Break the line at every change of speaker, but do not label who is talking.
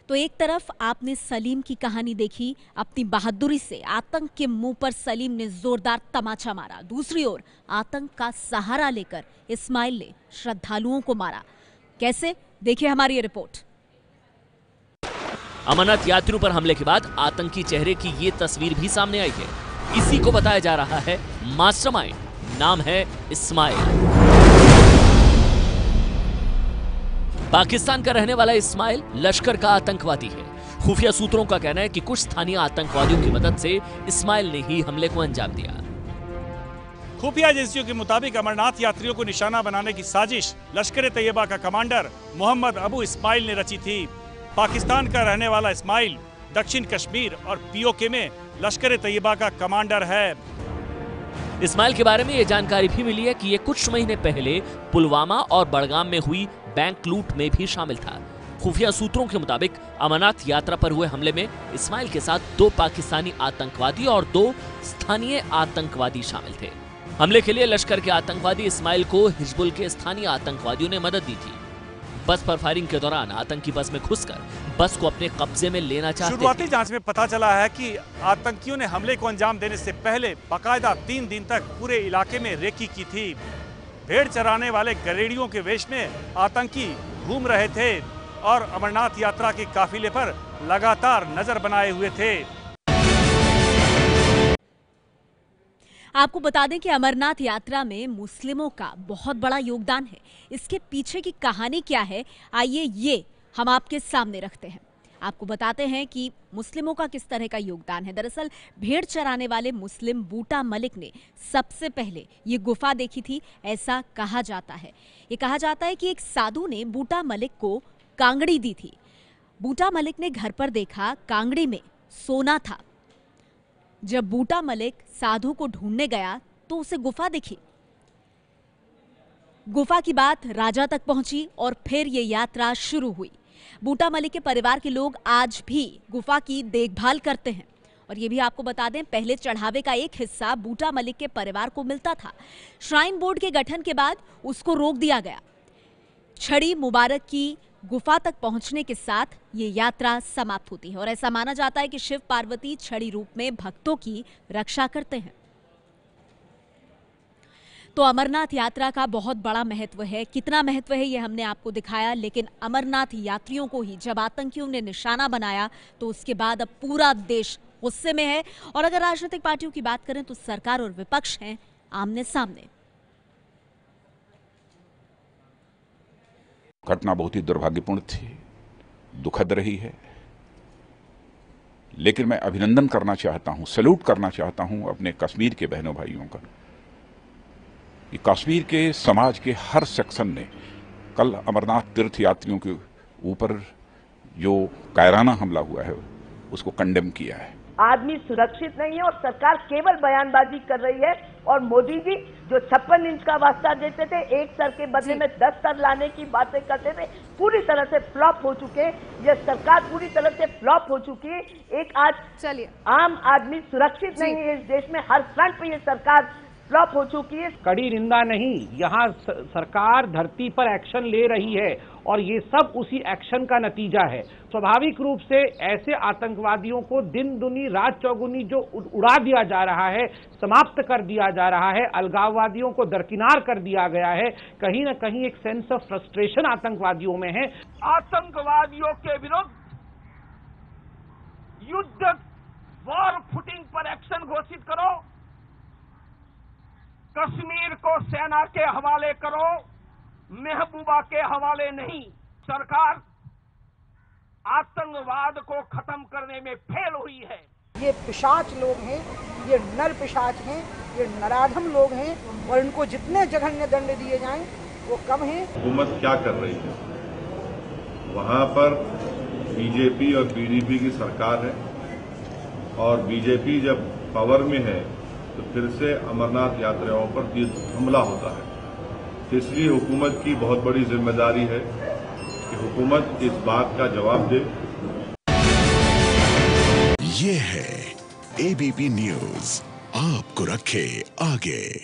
तो एक तरफ आपने सलीम की कहानी देखी, अपनी बहादुरी से आतंक के मुंह पर सलीम ने जोरदार तमाचा मारा। दूसरी ओर आतंक का सहारा लेकर इस्माइल ने श्रद्धालुओं को मारा। कैसे, देखिए हमारी ये रिपोर्ट।
अमरनाथ यात्रियों पर हमले के बाद आतंकी चेहरे की ये तस्वीर भी सामने आई है। इसी को बताया जा रहा है मास्टरमाइंड, नाम है इस्माइल। पाकिस्तान का रहने वाला इस्माइल लश्कर का आतंकवादी है। खुफिया सूत्रों का कहना है कि कुछ स्थानीय आतंकवादियों की मदद से इस्माइल ने ही हमले को अंजाम दिया।
खुफिया एजेंसियों के मुताबिक अमरनाथ यात्रियों को निशाना बनाने की साजिश लश्कर तैयबा का कमांडर मोहम्मद अबू इस्माइल ने रची थी। पाकिस्तान का रहने वाला इस्माइल दक्षिण कश्मीर और पीओके में लश्कर तैयबा का कमांडर है।
इस्माइल के बारे में ये जानकारी भी मिली है कि ये कुछ महीने पहले पुलवामा और बड़गाम में हुई बैंक लूट में भी शामिल था। खुफिया सूत्रों के मुताबिक अमरनाथ यात्रा पर हुए हमले में इस्माइल के साथ 2 पाकिस्तानी आतंकवादी और 2 स्थानीय आतंकवादी शामिल थे। हमले के लिए लश्कर के आतंकवादी इस्माइल को हिजबुल के स्थानीय आतंकवादियों ने मदद दी थी। बस पर फायरिंग के दौरान आतंकी बस में घुसकर बस को अपने कब्जे में लेना चाहते थे।
शुरुआती जांच में पता चला है कि आतंकियों ने हमले को अंजाम देने से पहले बाकायदा 3 दिन तक पूरे इलाके में रेकी की थी। भेड़ चराने वाले गरेड़ियों के वेश में आतंकी घूम रहे थे और अमरनाथ यात्रा के काफिले पर लगातार नजर बनाए हुए थे।
आपको बता दें कि अमरनाथ यात्रा में मुस्लिमों का बहुत बड़ा योगदान है। इसके पीछे की कहानी क्या है, आइए ये हम आपके सामने रखते हैं। आपको बताते हैं कि मुस्लिमों का किस तरह का योगदान है। दरअसल भेड़ चराने वाले मुस्लिम बूटा मलिक ने सबसे पहले ये गुफा देखी थी, ऐसा कहा जाता है। ये कहा जाता है कि एक साधु ने बूटा मलिक को कांगड़ी दी थी। बूटा मलिक ने घर पर देखा, कांगड़ी में सोना था। जब बूटा मलिक साधु को ढूंढने गया तो उसे गुफा दिखी। गुफा की बात राजा तक पहुंची और फिर ये यात्रा शुरू हुई। बूटा मलिक के परिवार के लोग आज भी गुफा की देखभाल करते हैं। और ये भी आपको बता दें, पहले चढ़ावे का एक हिस्सा बूटा मलिक के परिवार को मिलता था। श्राइन बोर्ड के गठन के बाद उसको रोक दिया गया। छड़ी मुबारक की गुफा तक पहुंचने के साथ ये यात्रा समाप्त होती है और ऐसा माना जाता है कि शिव पार्वती छड़ी रूप में भक्तों की रक्षा करते हैं। तो अमरनाथ यात्रा का बहुत बड़ा महत्व है। कितना महत्व है ये हमने आपको दिखाया, लेकिन अमरनाथ यात्रियों को ही जब आतंकियों ने निशाना बनाया तो उसके बाद अब पूरा देश गुस्से में है। और अगर राजनीतिक पार्टियों की बात करें तो सरकार और विपक्ष हैं आमने सामने।
घटना बहुत ही दुर्भाग्यपूर्ण थी, दुखद रही है, लेकिन मैं अभिनंदन करना चाहता हूं, सैल्यूट करना चाहता हूं अपने कश्मीर के बहनों भाइयों का। कि कश्मीर के समाज के हर सेक्शन ने कल अमरनाथ तीर्थ यात्रियों के ऊपर जो कायराना हमला हुआ है उसको कंडेम किया है।
आदमी सुरक्षित नहीं है और सरकार केवल बयानबाजी कर रही है। और मोदी जी जो 56 इंच का वास्ता देते थे, एक सर के बदले में 10 सर लाने की बातें करते थे, पूरी तरह से फ्लॉप हो चुके। ये सरकार पूरी तरह से फ्लॉप हो चुकी है। एक आज चलिए आम आदमी सुरक्षित नहीं है इस देश में, हर फ्रंट पे ये सरकार फ्लॉप हो चुकी है।
कड़ी निंदा नहीं, यहाँ सरकार धरती पर एक्शन ले रही है और ये सब उसी एक्शन का नतीजा है। स्वाभाविक रूप से ऐसे आतंकवादियों को दिन दुनी रात चौगुनी जो उड़ा दिया जा रहा है, समाप्त कर दिया जा रहा है, अलगाववादियों को दरकिनार कर दिया गया है। कहीं ना कहीं एक सेंस ऑफ फ्रस्ट्रेशन आतंकवादियों में है।
आतंकवादियों के विरुद्ध युद्ध वॉर फुटिंग पर एक्शन घोषित करो। कश्मीर को सेना के हवाले करो, महबूबा के हवाले नहीं। सरकार आतंकवाद को खत्म करने में फेल हुई है।
ये पिशाच लोग हैं, ये नर पिशाच हैं, ये नराधम लोग हैं और इनको जितने जघन्य दंड दिए जाएं वो कम है।
हुकूमत क्या कर रही है? वहां पर बीजेपी और पीडीपी की सरकार है और बीजेपी जब पावर में है तो फिर से अमरनाथ यात्रियों पर हमला होता है। इसलिए हुकूमत की बहुत बड़ी जिम्मेदारी है कि हुकूमत इस बात का जवाब दे।
ये है एबीपी न्यूज, आपको रखे आगे।